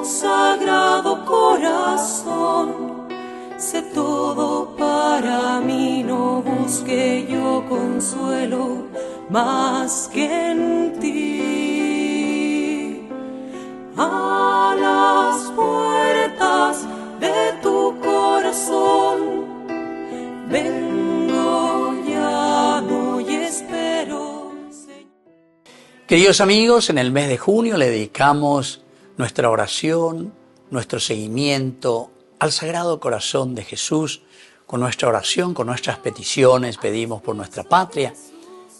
Sagrado Corazón, sé todo para mí, no busque yo consuelo más que en ti. A las puertas de tu corazón vengo, llamo y espero. Queridos amigos, en el mes de junio le dedicamos nuestra oración, nuestro seguimiento al Sagrado Corazón de Jesús. Con nuestra oración, con nuestras peticiones, pedimos por nuestra patria,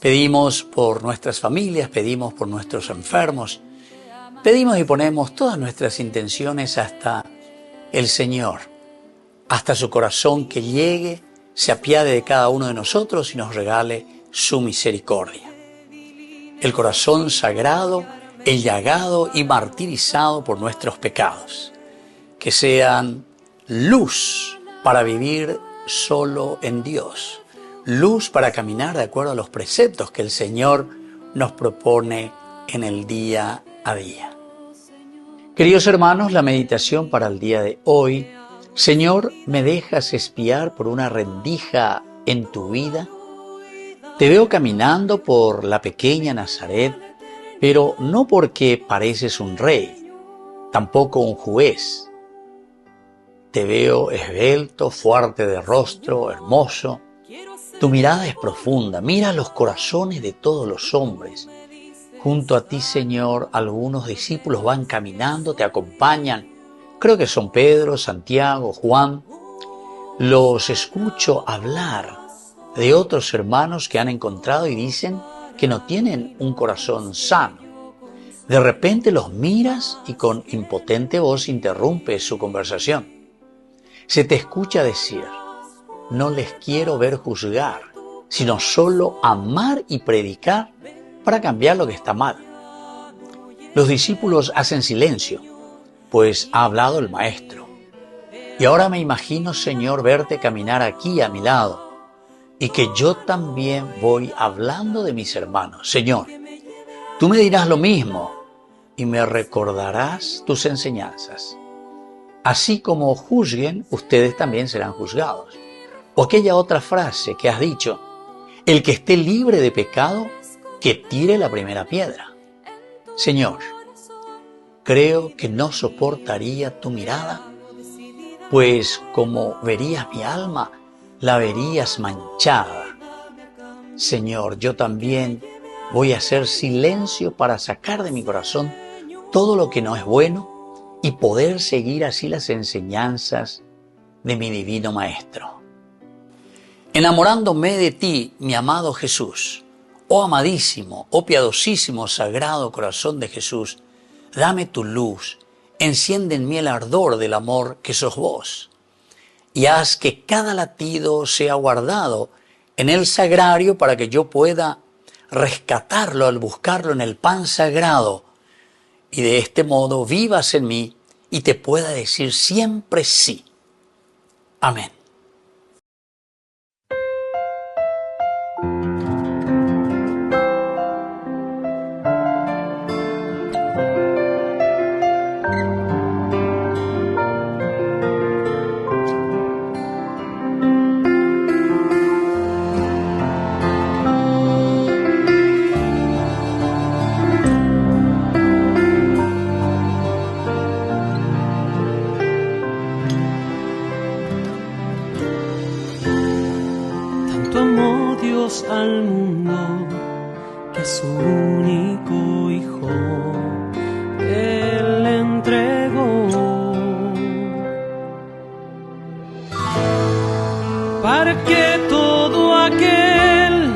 pedimos por nuestras familias, pedimos por nuestros enfermos, pedimos y ponemos todas nuestras intenciones hasta el Señor, hasta su corazón, que llegue, se apiade de cada uno de nosotros y nos regale su misericordia. El corazón sagrado, el llagado y martirizado por nuestros pecados, que sean luz para vivir solo en Dios, luz para caminar de acuerdo a los preceptos que el Señor nos propone en el día a día. Queridos hermanos, la meditación para el día de hoy: Señor, ¿me dejas espiar por una rendija en tu vida? Te veo caminando por la pequeña Nazaret, pero no porque pareces un rey, tampoco un juez. Te veo esbelto, fuerte de rostro, hermoso. Tu mirada es profunda, mira los corazones de todos los hombres. Junto a ti, Señor, algunos discípulos van caminando, te acompañan. Creo que son Pedro, Santiago, Juan. Los escucho hablar de otros hermanos que han encontrado y dicen que no tienen un corazón sano. De repente los miras y con impotente voz interrumpes su conversación. Se te escucha decir: no les quiero ver juzgar, sino solo amar y predicar para cambiar lo que está mal. Los discípulos hacen silencio, pues ha hablado el Maestro. Y ahora me imagino, Señor, verte caminar aquí a mi lado, y que yo también voy hablando de mis hermanos. Señor, tú me dirás lo mismo y me recordarás tus enseñanzas. Así como juzguen, ustedes también serán juzgados. O aquella otra frase que has dicho: el que esté libre de pecado, que tire la primera piedra. Señor, creo que no soportaría tu mirada, pues como verías mi alma, la verías manchada. Señor, yo también voy a hacer silencio para sacar de mi corazón todo lo que no es bueno y poder seguir así las enseñanzas de mi divino Maestro. Enamorándome de ti, mi amado Jesús, oh amadísimo, oh piadosísimo Sagrado Corazón de Jesús, dame tu luz, enciende en mí el ardor del amor que sos vos, y haz que cada latido sea guardado en el sagrario para que yo pueda rescatarlo al buscarlo en el pan sagrado, y de este modo vivas en mí y te pueda decir siempre sí. Amén. Al mundo que su único Hijo Él entregó, para que todo aquel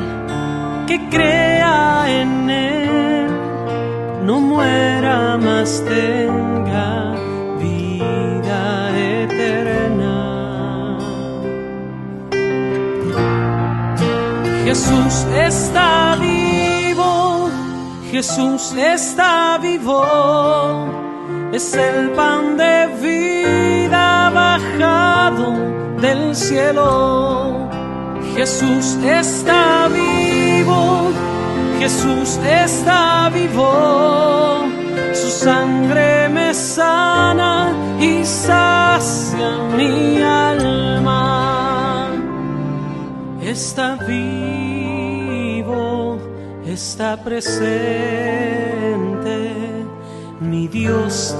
que crea en Él no muera, mas tenga vida eterna. Jesús está vivo, Jesús está vivo, es el pan de vida bajado del cielo. Jesús está vivo, Jesús está vivo, su sangre me sana y sacia mi alma. Está vivo, está presente, mi Dios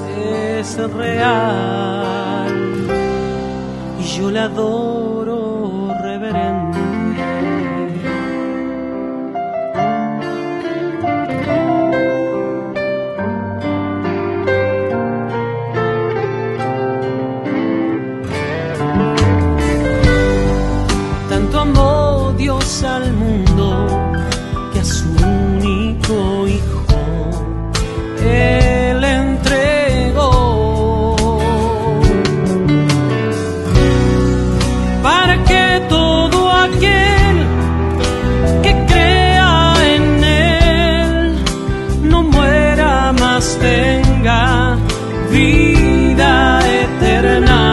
es real y yo le adoro reverente. Tanto amó Dios al mundo que a su único Hijo Él entregó, para que todo aquel que crea en Él no muera, mas tenga vida eterna.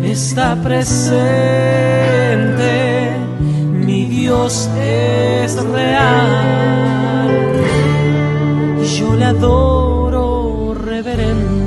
Está presente, mi Dios es real, yo le adoro reverente.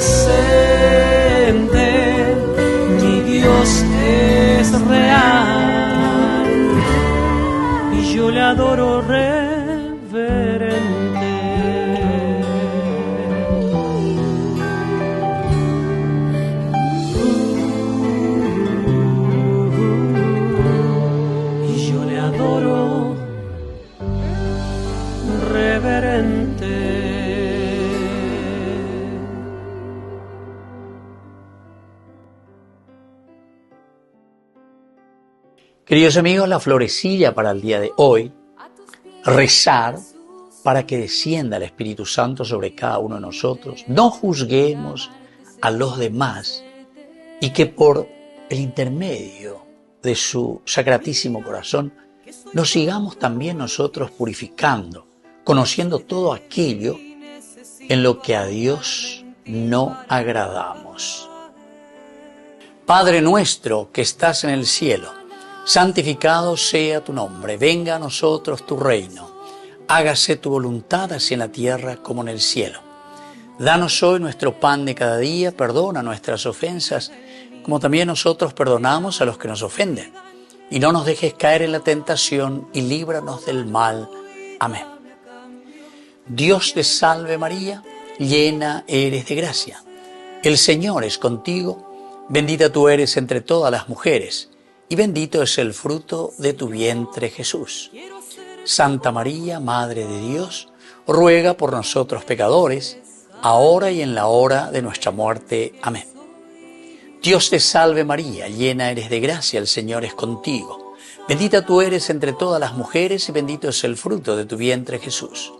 Presente, mi Dios es real y yo le adoro reverente. Y yo le adoro reverente. Queridos amigos, la florecilla para el día de hoy, rezar para que descienda el Espíritu Santo sobre cada uno de nosotros. No juzguemos a los demás y que por el intermedio de su sacratísimo corazón nos sigamos también nosotros purificando, conociendo todo aquello en lo que a Dios no agradamos. Padre nuestro que estás en el cielo, santificado sea tu nombre, venga a nosotros tu reino, hágase tu voluntad así en la tierra como en el cielo. Danos hoy nuestro pan de cada día, perdona nuestras ofensas, como también nosotros perdonamos a los que nos ofenden. Y no nos dejes caer en la tentación y líbranos del mal. Amén. Dios te salve María, llena eres de gracia. El Señor es contigo, bendita tú eres entre todas las mujeres, y bendito es el fruto de tu vientre, Jesús. Santa María, Madre de Dios, ruega por nosotros pecadores, ahora y en la hora de nuestra muerte. Amén. Dios te salve María, llena eres de gracia, el Señor es contigo. Bendita tú eres entre todas las mujeres y bendito es el fruto de tu vientre, Jesús.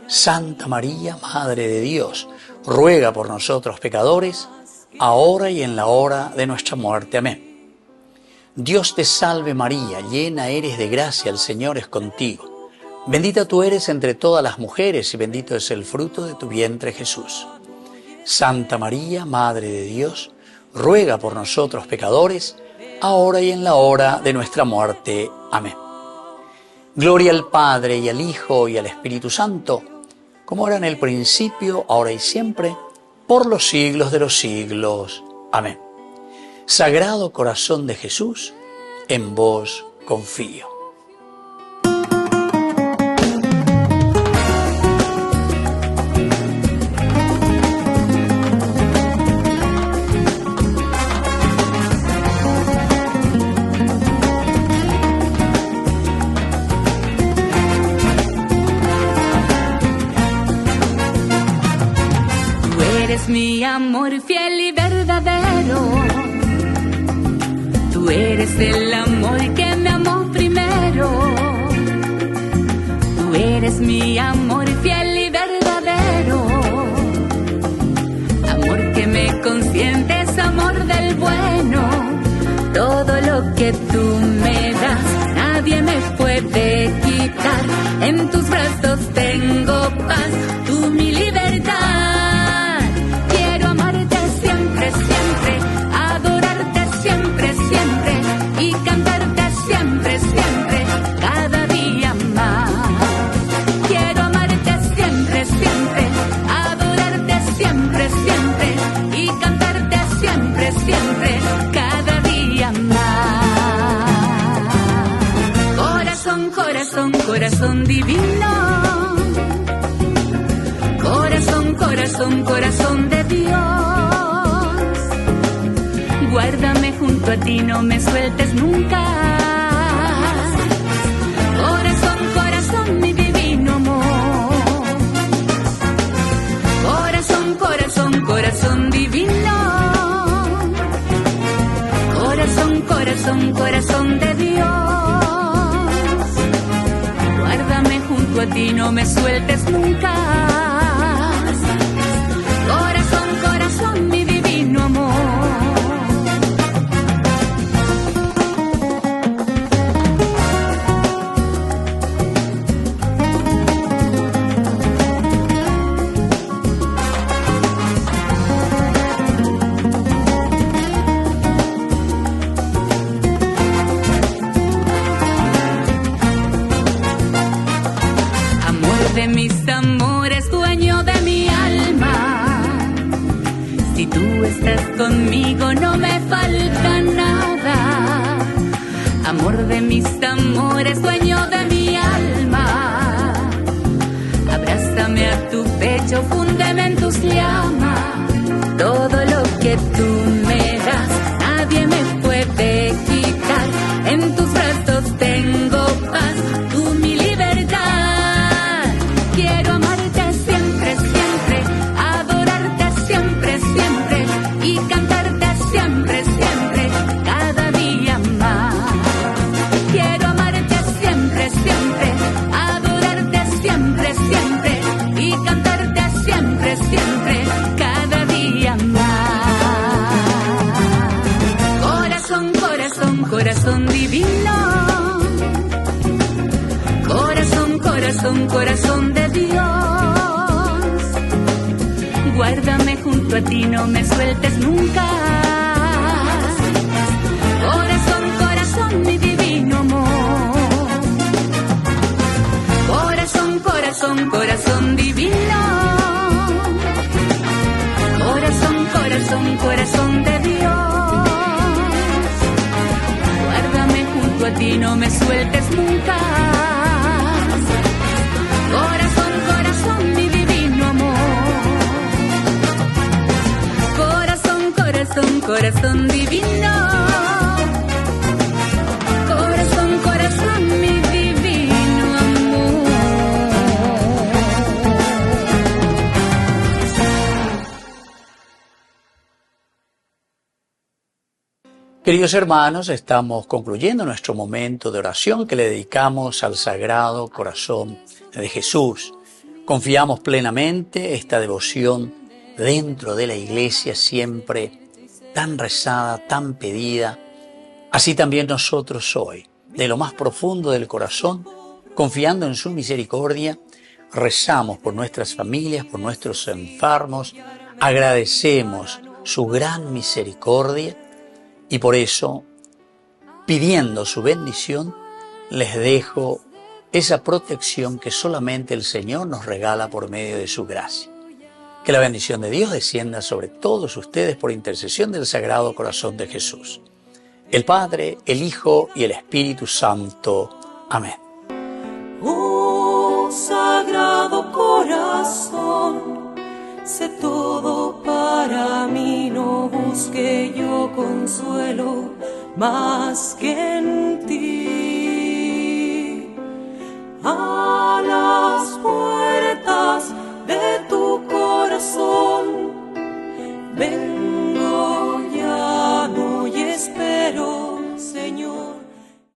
Santa María, Madre de Dios, ruega por nosotros pecadores, ahora y en la hora de nuestra muerte. Amén. Dios te salve María, llena eres de gracia, el Señor es contigo. Bendita tú eres entre todas las mujeres y bendito es el fruto de tu vientre, Jesús. Santa María, Madre de Dios, ruega por nosotros pecadores, ahora y en la hora de nuestra muerte. Amén. Gloria al Padre, y al Hijo, y al Espíritu Santo, como era en el principio, ahora y siempre, por los siglos de los siglos. Amén. Sagrado Corazón de Jesús, en vos confío. Mi amor fiel y verdadero, tú eres el amor que me amó primero. Tú eres mi amor fiel y verdadero, amor que me consientes, amor del bueno. Todo lo que tú me das, nadie me puede quitar. En tus brazos tengo paz, tú mi libertad. Corazón divino, corazón de Dios, guárdame junto a ti, no me sueltes nunca. Corazón, mi divino amor. Corazón divino, corazón de Dios. A ti no me sueltes nunca. Corazón, mi divino amor. De mis amores, dueño de mi alma, si tú estás conmigo no me falta nada. Amor de mis amores, dueño de mi alma, abrázame a tu pecho, fúndeme en tus llamas. Todo lo que tú me das, nadie me puede quitar. En tus brazos tengo paz, tú mi libertad. Quiero amarte siempre, siempre, adorarte siempre, siempre y cantarte siempre, siempre, cada día más. Quiero amarte siempre, siempre, adorarte siempre, siempre y cantarte siempre, siempre, cada día más. Corazón divino, corazón de Dios, guárdame junto a ti, no me sueltes nunca. Corazón, mi divino amor. Corazón divino, corazón de Dios, guárdame junto a ti, no me sueltes nunca. Corazón, mi divino amor. Corazón divino, Queridos hermanos, estamos concluyendo nuestro momento de oración que le dedicamos al Sagrado Corazón de Jesús. Confiamos plenamente esta devoción dentro de la Iglesia, siempre tan rezada, tan pedida. Así también nosotros hoy, de lo más profundo del corazón, confiando en su misericordia, rezamos por nuestras familias, por nuestros enfermos, agradecemos su gran misericordia y por eso, pidiendo su bendición, les dejo esa protección que solamente el Señor nos regala por medio de su gracia. Que la bendición de Dios descienda sobre todos ustedes por intercesión del Sagrado Corazón de Jesús. El Padre, el Hijo y el Espíritu Santo. Amén. Oh, Sagrado Corazón, sé todo para mí, no busque yo consuelo más que en ti. A las puertas de tu corazón, ven